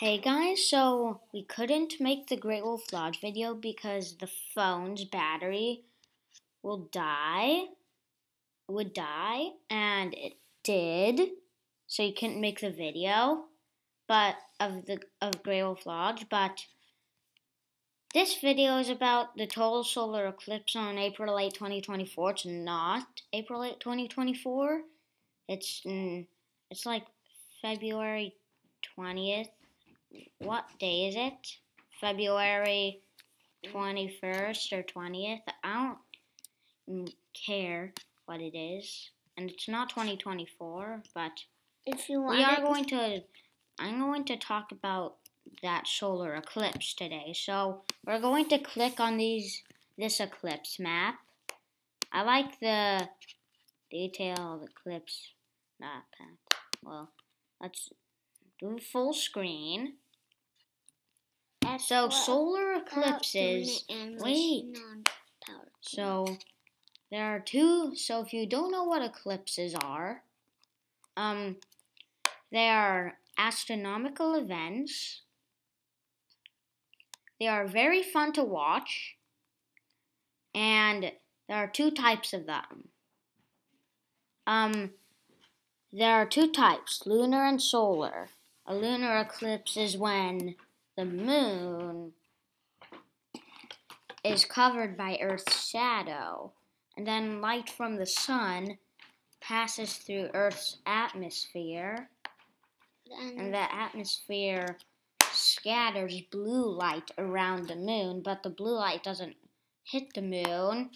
Hey guys, so we couldn't make the Great Wolf Lodge video because the phone's battery would die, and it did. So you couldn't make the video, of Great Wolf Lodge. But this video is about the total solar eclipse on April 8, 2024. It's not April 8, 2024. It's like February 20th. What day is it? February 21st or 20th? I don't care what it is. And it's not 2024, but if you want I'm going to talk about that solar eclipse today. So we're going to click on this eclipse map. I like the detailed eclipse map. Well, let's do full screen. So solar eclipses, wait, so there are two, so if you don't know what eclipses are, they are astronomical events. They are very fun to watch, and there are two types of them. There are two types, lunar and solar. A lunar eclipse is when the moon is covered by Earth's shadow, and then light from the sun passes through Earth's atmosphere, and the atmosphere scatters blue light around the moon, but the blue light doesn't hit the moon.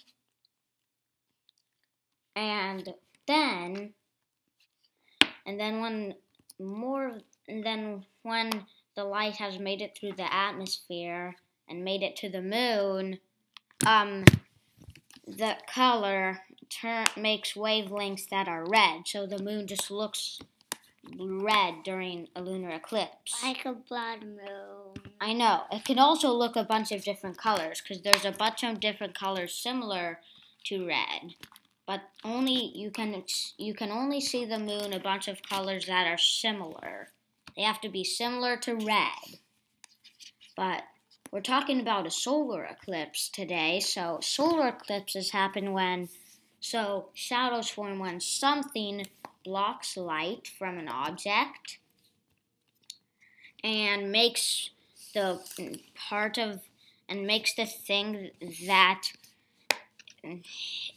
And then when the light has made it through the atmosphere and made it to the moon, the color makes wavelengths that are red, so the moon just looks red during a lunar eclipse. Like a blood moon. I know. It can also look a bunch of different colors, because there's a bunch of different colors similar to red. But you can only see the moon a bunch of colors that are similar. They have to be similar to red. But we're talking about a solar eclipse today. So solar eclipses happen when shadows form when something blocks light from an object and makes the thing that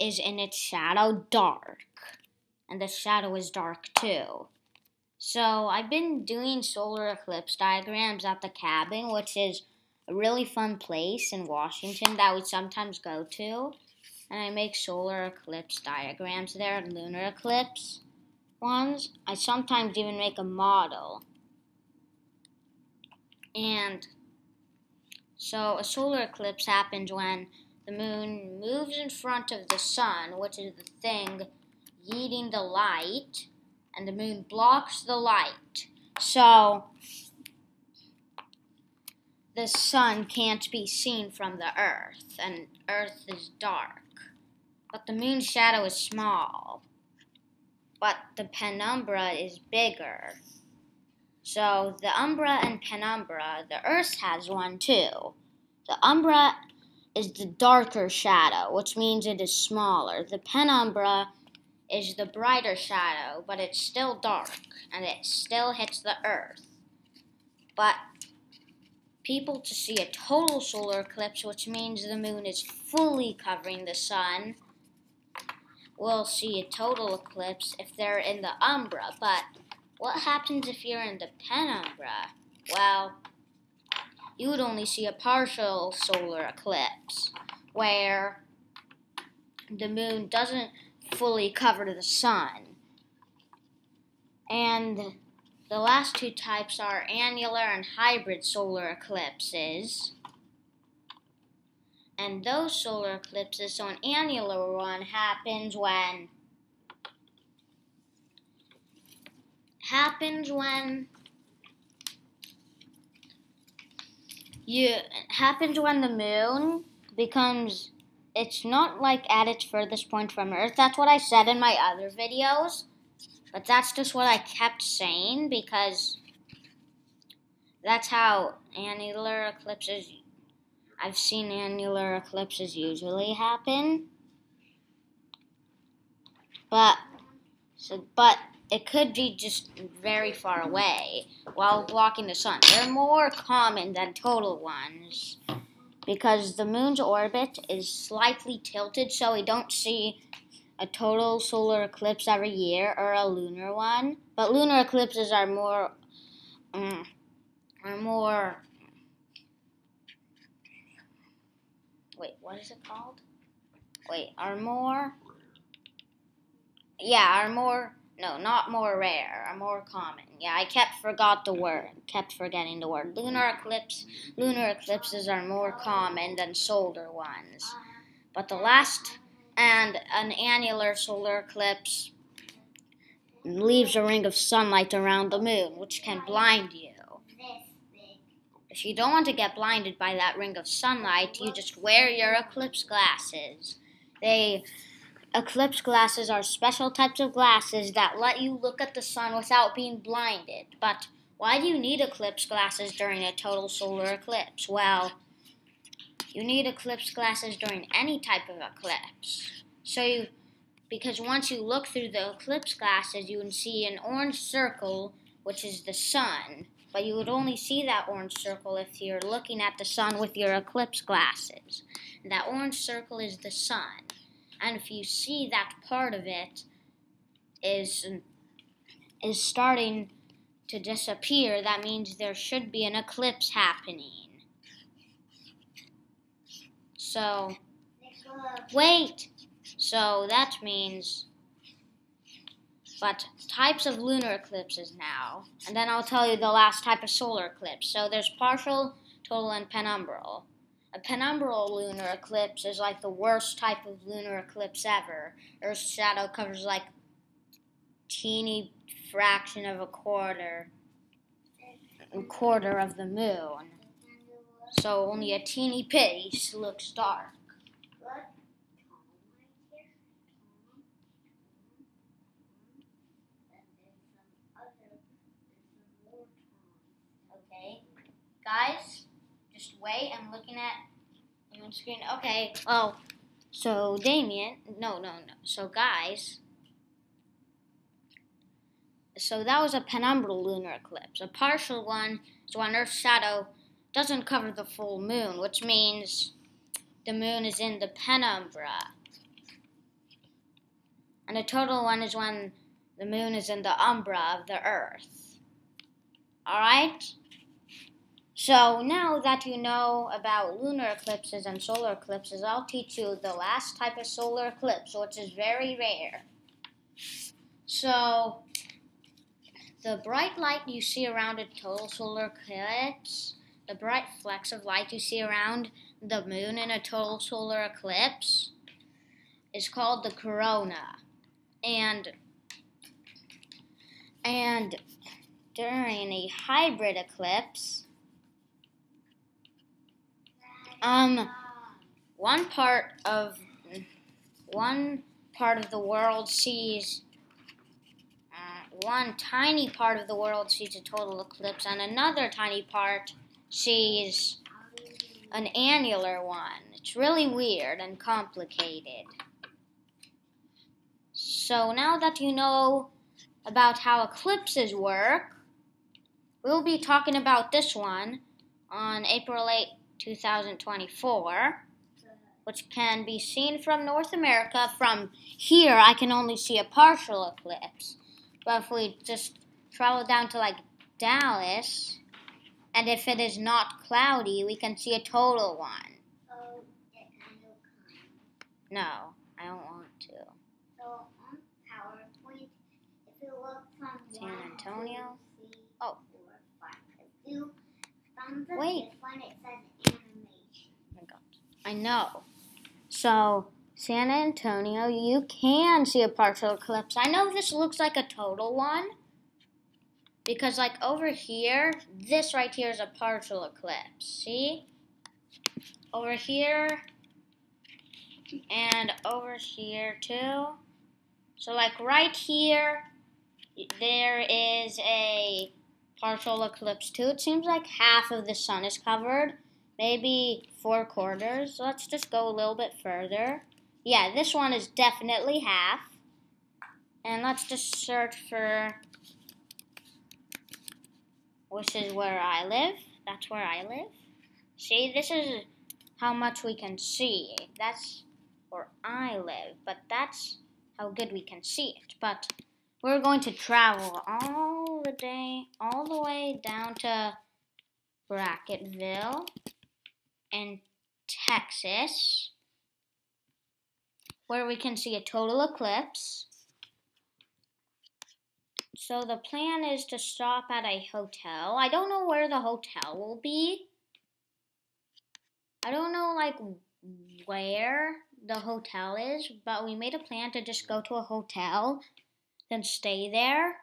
is in its shadow dark, and the shadow is dark too. So I've been doing solar eclipse diagrams at the cabin, which is a really fun place in Washington that we sometimes go to, and I make solar eclipse diagrams there and lunar eclipse ones. I sometimes even make a model. And so a solar eclipse happens when the moon moves in front of the sun, which is the thing yeeting the light, and the moon blocks the light. So the sun can't be seen from the Earth, and Earth is dark. But the moon's shadow is small, but the penumbra is bigger. So the umbra and penumbra, the Earth has one too. The umbra is the darker shadow, which means it is smaller. The penumbra is the brighter shadow, but it's still dark, and it still hits the Earth. But people to see a total solar eclipse, which means the moon is fully covering the sun, will see a total eclipse if they're in the umbra. But what happens if you're in the penumbra? Well, you would only see a partial solar eclipse, where the moon doesn't fully cover the sun. And the last two types are annular and hybrid solar eclipses. And those solar eclipses, so an annular one happens when the moon becomes, it's not like at its furthest point from Earth. That's what I said in my other videos, but that's just what I kept saying because That's how annular eclipses, I've seen annular eclipses usually happen. But it could be just very far away while blocking the sun. They're more common than total ones because the moon's orbit is slightly tilted, so we don't see a total solar eclipse every year or a lunar one. But lunar eclipses are more wait, what is it called? Wait, are more no, not more rare, are more common. Yeah, I kept forgetting the word. Lunar eclipses are more common than solar ones. But an annular solar eclipse leaves a ring of sunlight around the moon, which can blind you. If you don't want to get blinded by that ring of sunlight, you just wear your eclipse glasses. Eclipse glasses are special types of glasses that let you look at the sun without being blinded. But why do you need eclipse glasses during a total solar eclipse? Well, you need eclipse glasses during any type of eclipse. Because once you look through the eclipse glasses, you can see an orange circle, which is the sun. But you would only see that orange circle if you're looking at the sun with your eclipse glasses. And that orange circle is the sun. And if you see that part of it is starting to disappear, that means there should be an eclipse happening. So, wait! So that means, but types of lunar eclipses now, and then I'll tell you the last type of solar eclipse. So there's partial, total, and penumbral. A penumbral lunar eclipse is like the worst type of lunar eclipse ever. Earth's shadow covers like teeny fraction of a quarter of the moon. So only a teeny piece looks dark. Okay, guys, just wait. I'm looking at the screen. Okay. Oh, so Damien, no. So guys, so that was a penumbral lunar eclipse. A partial one is when Earth's shadow doesn't cover the full moon, which means the moon is in the penumbra. And a total one is when the moon is in the umbra of the Earth. Alright? So now that you know about lunar eclipses and solar eclipses, I'll teach you the last type of solar eclipse, which is very rare. So, the bright light you see around a total solar eclipse, the bright flecks of light you see around the moon in a total solar eclipse, is called the corona. And during a hybrid eclipse, one part of the world sees one tiny part of the world sees a total eclipse, and another tiny part sees an annular one. It's really weird and complicated. So now that you know about how eclipses work, we'll be talking about this one on April 8, 2024, which can be seen from North America. From here, I can only see a partial eclipse. But if we just travel down to like Dallas, and if it is not cloudy, we can see a total one. Oh, it kind of No, I don't want to. So on PowerPoint, if you look from San Antonio. 1, 2, 3, Oh. 4, 5. If you from the Wait. fifth one, it says animation. Oh my God. I know. So, San Antonio, you can see a partial eclipse. I know this looks like a total one, because like over here, this right here is a partial eclipse. See? Over here, and over here too. So like right here, there is a partial eclipse too. It seems like half of the sun is covered, maybe 4/4. Let's just go a little bit further. Yeah, this one is definitely half. And let's just search for, which is where I live. That's where I live. See, this is how much we can see. That's where I live, but that's how good we can see it. But we're going to travel all the way down to Brackettville in Texas, where we can see a total eclipse. So the plan is to stop at a hotel. I don't know where the hotel will be. I don't know like where the hotel is, but we made a plan to just go to a hotel, then stay there.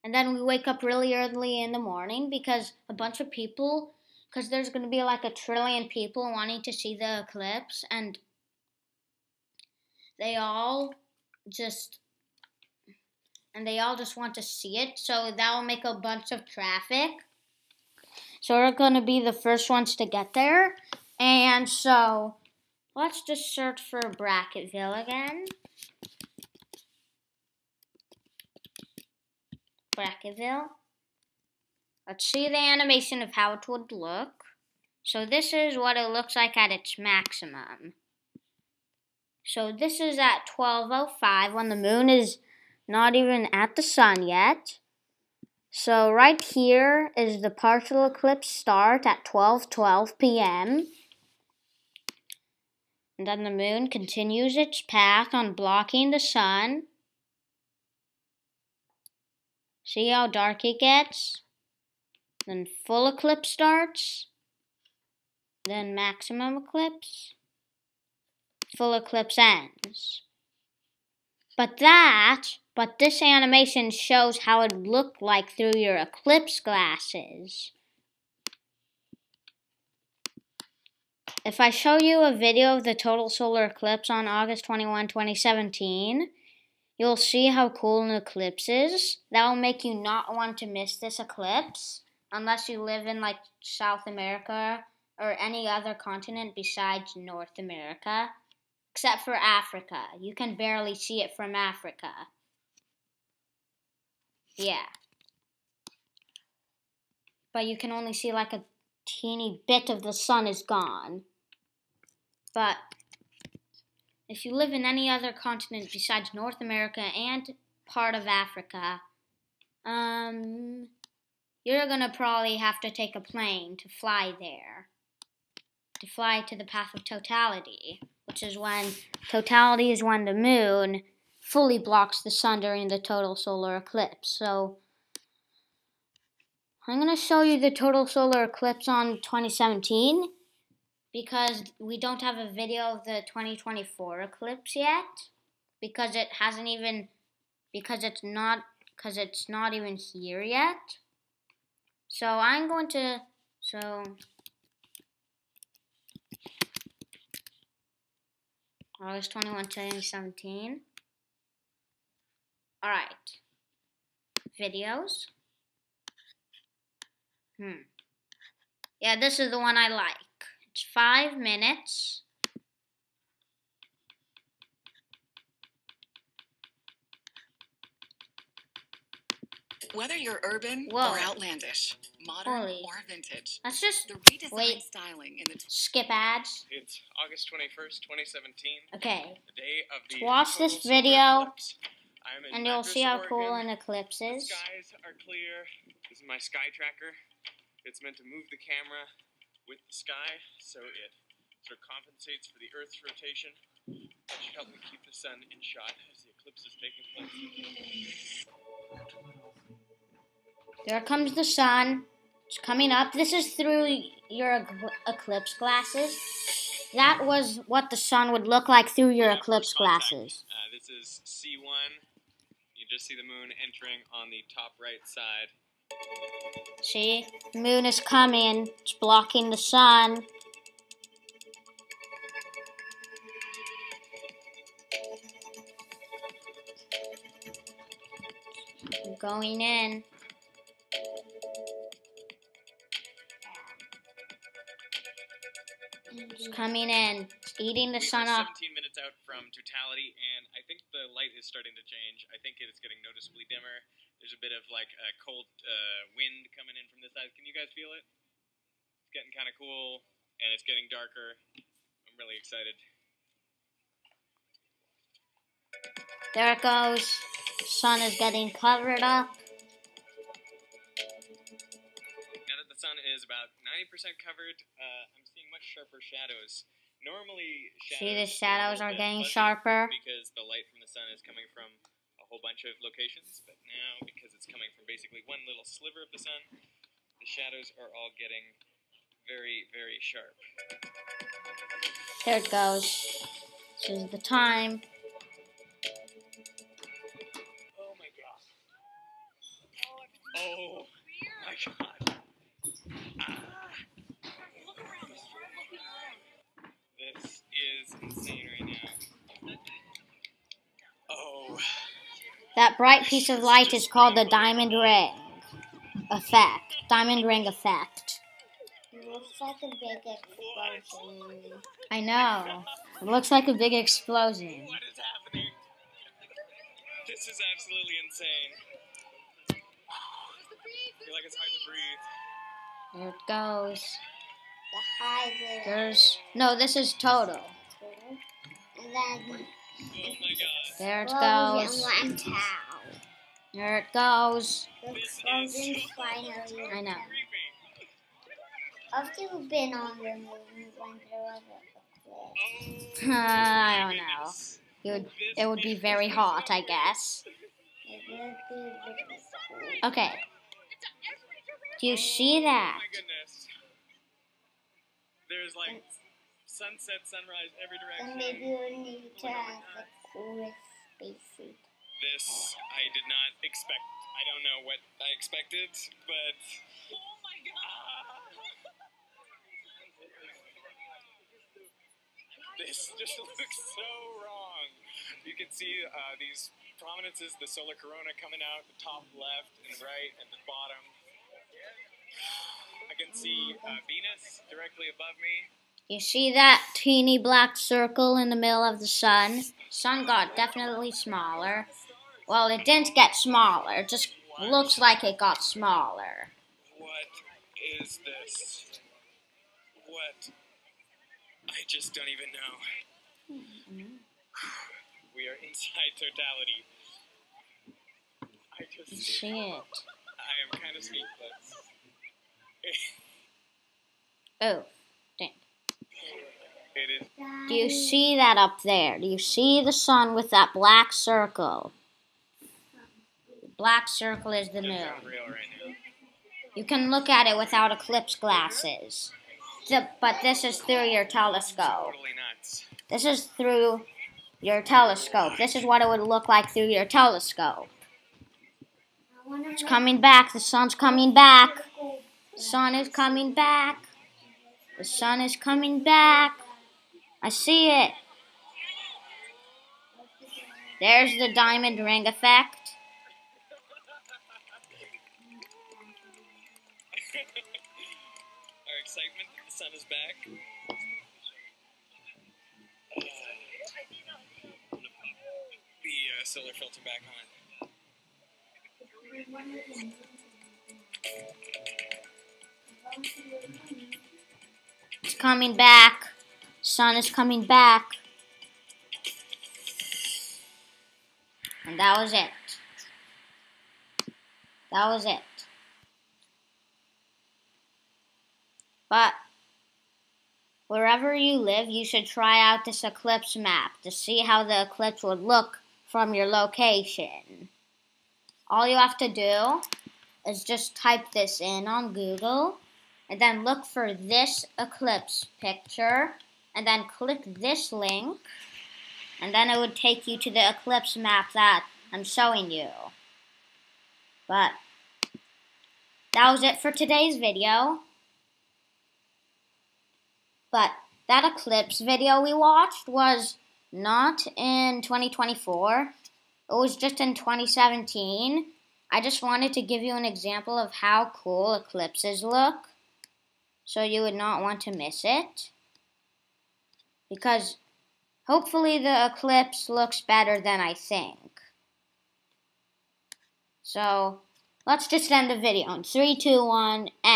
And then we wake up really early in the morning because a bunch of people, because there's going to be like 1 trillion people wanting to see the eclipse, and they all just want to see it, so that will make a bunch of traffic. So we're going to be the first ones to get there. And so let's just search for Brackettville again. Brackettville. Let's see the animation of how it would look. So this is what it looks like at its maximum. So this is at 12:05 when the moon is not even at the sun yet. So right here is the partial eclipse start at 12:12 p.m. And then the moon continues its path on blocking the sun. See how dark it gets? Then full eclipse starts. Then maximum eclipse. Full eclipse ends. But this animation shows how it would look like through your eclipse glasses. If I show you a video of the total solar eclipse on August 21, 2017, you'll see how cool an eclipse is. That will make you not want to miss this eclipse unless you live in like South America or any other continent besides North America, except for Africa. You can barely see it from Africa. Yeah. But you can only see like a teeny bit of the sun is gone. But if you live in any other continent besides North America and part of Africa, you're gonna probably have to take a plane to fly there. To fly to the path of totality, which is when totality is when the moon fully blocks the sun during the total solar eclipse. So I'm going to show you the total solar eclipse on 2017 because we don't have a video of the 2024 eclipse yet because it's not even here yet. So I'm going to August 21, 2017. Alright. Videos. Yeah, this is the one I like. It's 5 minutes. Whether you're urban or outlandish, modern or vintage, let's just the redesigned styling in the skip ads. It's August 21st, 2017. Okay. The day of the watch this video, and you'll see how cool an eclipse is. The skies are clear. This is my sky tracker. It's meant to move the camera with the sky, so it sort of compensates for the Earth's rotation. That should help me keep the sun in shot as the eclipse is taking place. There comes the sun. It's coming up. This is through your eclipse glasses. That was what the sun would look like through your eclipse glasses. This is C1. You just see the moon entering on the top right side. See? The moon is coming. It's blocking the sun. Going in. It's coming in. It's eating the sun up. 17 minutes out from totality, and I think the light is starting to change. I think it is getting noticeably dimmer. There's a bit of like a cold wind coming in from this side. Can you guys feel it? It's getting kind of cool, and it's getting darker. I'm really excited. There it goes. The sun is getting covered up. Now that the sun is about 90% covered, I'm seeing much sharper shadows. Normally, see, the shadows are getting sharper because the light from the sun is coming from a whole bunch of locations, but now because it's coming from basically one little sliver of the sun, the shadows are all getting very, very sharp. There it goes. This is the time. Oh my god. Oh my god. This is insane right now. Oh. That bright piece of light is called the diamond ring effect. Diamond ring effect. It looks like a big explosion. I know. It looks like a big explosion. What is happening? This is absolutely insane. I feel like it's hard to breathe. There it goes. The high There's no. This is total. and then Oh my god. There it explosion goes. went out. There it goes. The explosion finally I know. Have you been on the moon when there was a eclipse? I don't know. It would be very hot, I guess. It would be really cool. Okay. Do you see that? Oh my goodness. There's like sunset, sunrise, every direction. And maybe we need to have the coolest spacesuit. This I did not expect. I don't know what I expected, but oh my god! This just looks so wrong. You can see these prominences, the solar corona coming out the top left and right and the bottom. I can see Venus directly above me. You see that teeny black circle in the middle of the sun? Sun got definitely smaller. Well, it didn't get smaller. It just looks like it got smaller. What is this? What? I just don't even know. We are inside totality. I just You see it. I am kind of speechless. Oh, dang. It is. Do you see that up there? Do you see the sun with that black circle? The black circle is the moon. Unreal right now. You can look at it without eclipse glasses. But this is through your telescope. Totally nuts. This is through your telescope. This is what it would look like through your telescope. It's coming back. The sun's coming back. The sun is coming back. The sun is coming back. I see it. There's the diamond ring effect. Our excitement, the sun is back. The solar filter back on. It's coming back. Sun is coming back. And that was it. That was it. But wherever you live, you should try out this eclipse map to see how the eclipse would look from your location. All you have to do is just type this in on Google and then look for this eclipse picture and then click this link and then it would take you to the eclipse map that I'm showing you. But that was it for today's video. But that eclipse video we watched was not in 2024. It was just in 2017. I just wanted to give you an example of how cool eclipses look, so you would not want to miss it. because hopefully the eclipse looks better than I think. So, let's just end the video in 3, 2, 1, end.